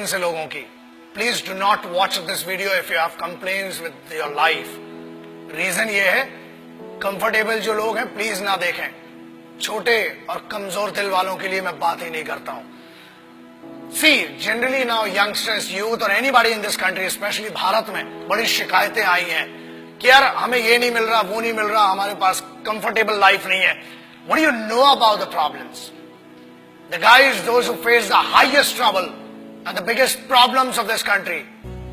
Complain है लोगों की, please do not watch this video if you have complaints with your life. Reason ये है, कंफर्टेबल जो लोग हैं प्लीज ना देखें। छोटे और कमजोर दिल वालों के लिए मैं बात ही नहीं करता हूं। See generally now youngsters, youth और anybody in this country, specially Bharat में बड़ी शिकायतें आई हैं कि यार हमें ये नहीं मिल रहा, वो नहीं मिल रहा, हमारे पास कंफर्टेबल लाइफ नहीं है। What do you know about the problems? The guys, those who face the highest trouble and the biggest problems of this country,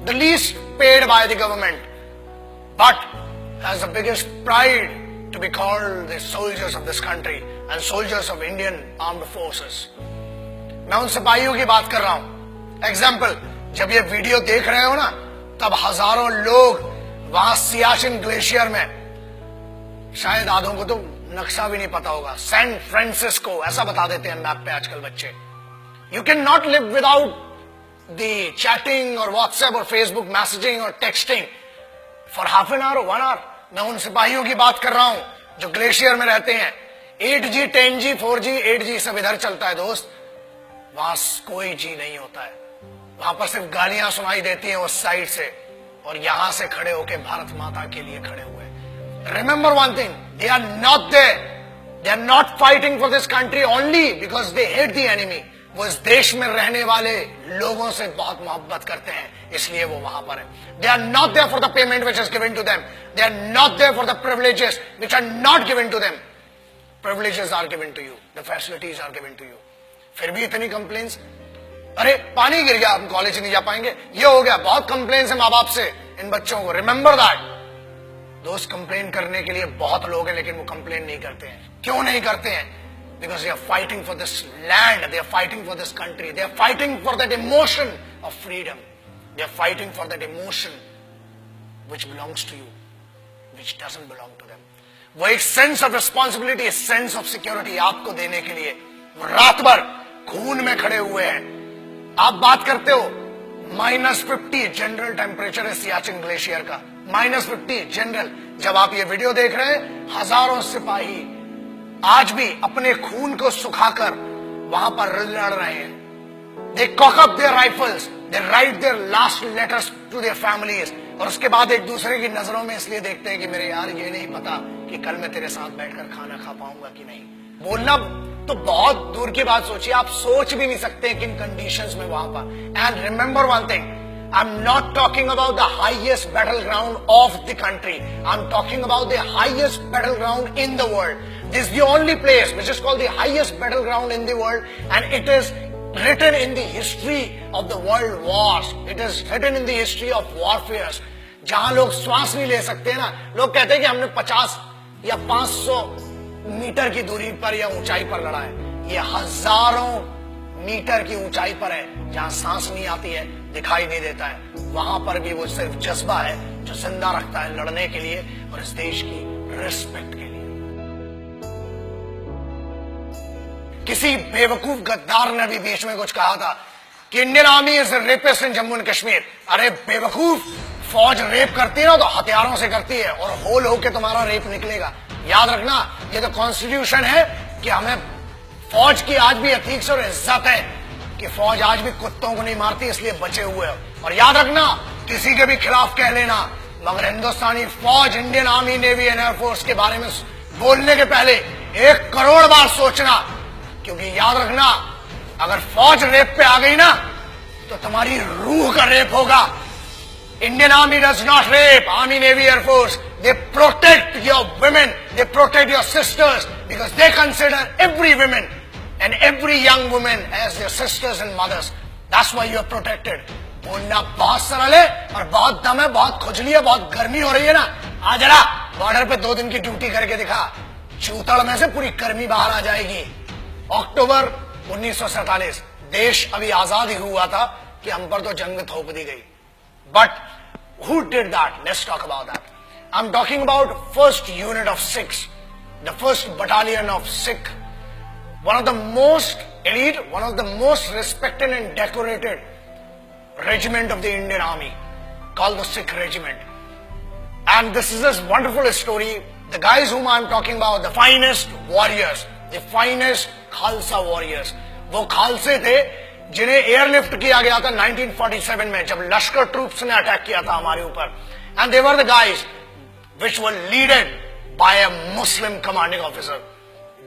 the least paid by the government, but has the biggest pride to be called the soldiers of this country and soldiers of Indian Armed Forces. मैं उन सिपाहियों की बात कर रहा हूं। Example, जब ये वीडियो देख रहे हो ना, तब हजारों लोग वहां सियाचिन ग्लेशियर में, शायद आधों को तो नक्शा भी नहीं पता होगा, सैन फ्रांसिस्को ऐसा बता देते हैं मैप पे आजकल बच्चे। You can not live without the chatting और व्हाट्सएप और फेसबुक मैसेजिंग और texting for half an hour और 1 आवर। मैं उन सिपाहियों की बात कर रहा हूं जो ग्लेशियर में रहते हैं। 8G 10G 4G 8G सब इधर चलता है दोस्त, वहां कोई जी नहीं होता है। वहां पर सिर्फ गालियां सुनाई देती हैं उस साइड से, और यहां से खड़े होके भारत माता के लिए खड़े हुए। Remember one thing, they are not there. They are not fighting for this country only because they hate the enemy. वो इस देश में रहने वाले लोगों से बहुत मोहब्बत करते हैं, इसलिए वो वहां पर है। They are not there for the payment which is given to them. They are not there for the privileges which are not given to them. Privileges are given to you. The facilities are given to you. फिर भी इतनी complains, अरे पानी गिर गया, हम college नहीं जा पाएंगे, ये हो गया। बहुत कंप्लेन्स है माँ बाप से इन बच्चों को। Remember that. दोस्त, कंप्लेन करने के लिए बहुत लोग हैं, लेकिन वो कंप्लेन नहीं करते हैं। क्यों नहीं करते हैं? Because they are fighting for this land, they are fighting for this country, they are fighting for that emotion of freedom, they are fighting for that emotion which belongs to you, which doesn't belong to them. वो एक sense of responsibility, sense of security आपको देने के लिए वो रात भर खून में खड़े हुए हैं। आप बात करते हो -50 जनरल टेम्परेचर है सियाचिन ग्लेशियर का, -50 जनरल। जब आप ये वीडियो देख रहे हैं, हजारों सिपाही आज भी अपने खून को सुखाकर वहां पर लड़ रहे हैं। They cock up their rifles, they write their last letters to their families, और उसके बाद एक दूसरे की नजरों में इसलिए देखते हैं कि मेरे यार ये नहीं पता कि कल मैं तेरे साथ बैठकर खाना खा पाऊंगा कि नहीं। बोलना तो बहुत दूर की बात सोचिए, आप सोच भी नहीं सकते किन कंडीशंस में वहां पर। And remember one thing, I'm not talking about the highest battleground of the country. I'm talking about the highest battleground in the world. This is the only place which is called the highest battleground in the world, and it is written in the history of the world wars. It is written in the history of warfares. जहां लोग श्वास नहीं ले सकते ना, लोग कहते हैं कि हमने 50 या 500 मीटर की दूरी पर या ऊंचाई पर लड़ा है। ये हजारों मीटर की ऊंचाई पर है, जहां सांस नहीं आती है, दिखाई नहीं देता है। वहां पर भी वो सिर्फ जज्बा है जो जिंदा रखता है लड़ने के लिए और इस देश की रिस्पेक्ट के लिए। किसी बेवकूफ गद्दार ने भी बीच में कुछ कहा था कि Indian army is rapist in Jammu and Kashmir. अरे बेवकूफ, फौज रेप करती है ना तो हथियारों से करती है, और होल होके तुम्हारा रेप निकलेगा। याद रखना, ये तो कॉन्स्टिट्यूशन है कि हमें फौज की आज भी एथिक्स और इज्जत है कि फौज आज भी कुत्तों को नहीं मारती, इसलिए बचे हुए हो। और याद रखना, किसी के भी खिलाफ कह लेना, मगर हिंदुस्तानी फौज, Indian army, navy and air force के बारे में बोलने के पहले 1 करोड़ बार सोचना, क्योंकि याद रखना, अगर फौज रेप पे आ गई ना तो तुम्हारी रूह का रेप होगा। Indian army does not rape, army, navy, air force, they protect your women, they protect your sisters, because they consider every woman and every young woman as their sisters and mothers. That's why you are protected. बोलना बहुत सरल है और बहुत दम है, बहुत खुजली है, बहुत गर्मी हो रही है ना, आ जरा बॉर्डर पे 2 दिन की ड्यूटी करके दिखा, चूतड़ में से पूरी गर्मी बाहर आ जाएगी। अक्टूबर 1947 देश अभी आजाद ही हुआ था कि हम पर तो जंग थोप दी गई। But who did that? Let's talk about that. I'm talking about first unit of Sikhs, the first battalion of Sikh, one of the most elite, one of the most respected and decorated regiment of the Indian Army, called the Sikh Regiment. And this is this wonderful story. The guys whom I'm talking about, the finest warriors, the finest Khalsa warriors, वो खालसे थे जिन्हें airlift किया गया था 1947 में, जब लश्कर troops ने attack किया था हमारे ऊपर, and they were the guys which were leaded by a Muslim commanding officer.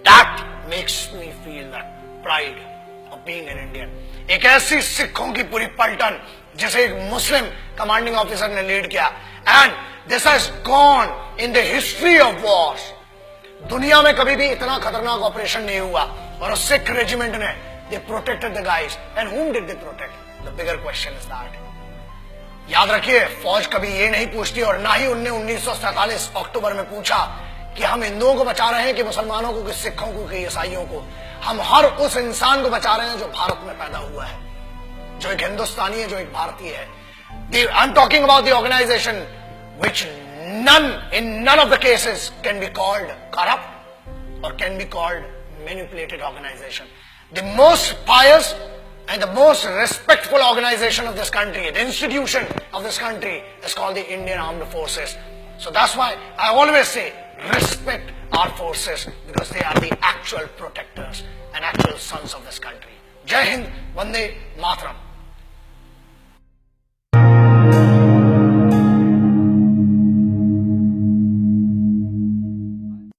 That makes me feel that pride of being an Indian. एक ऐसी सिखों की पूरी पलटन जिसे एक मुस्लिम कमांडिंग ऑफिसर ने लीड किया, and this has gone in the history of wars. दुनिया में कभी भी इतना खतरनाक ऑपरेशन नहीं हुआ, और सिख रेजिमेंट ने they protected the guys. And whom did they protect? The bigger question is that. याद रखिए, फौज कभी ये नहीं पूछती, और ना ही उनने 1947 अक्टूबर में पूछा कि हम हिंदुओं को बचा रहे हैं कि मुसलमानों को, कि सिखों को, कि ईसाइयों को. हम हर उस इंसान को बचा रहे हैं जो भारत में पैदा हुआ है, जो एक हिंदुस्तानी है, जो एक भारतीय है. I am talking about the organization which in none of the cases can be called corrupt or can be called manipulated organization. The most pious and the most respectful organization of this country, the institution of this country, is called the Indian Armed Forces. So that's why I always say respect our forces, because they are the actual protectors and actual sons of this country. Jai Hind, Vande Mataram.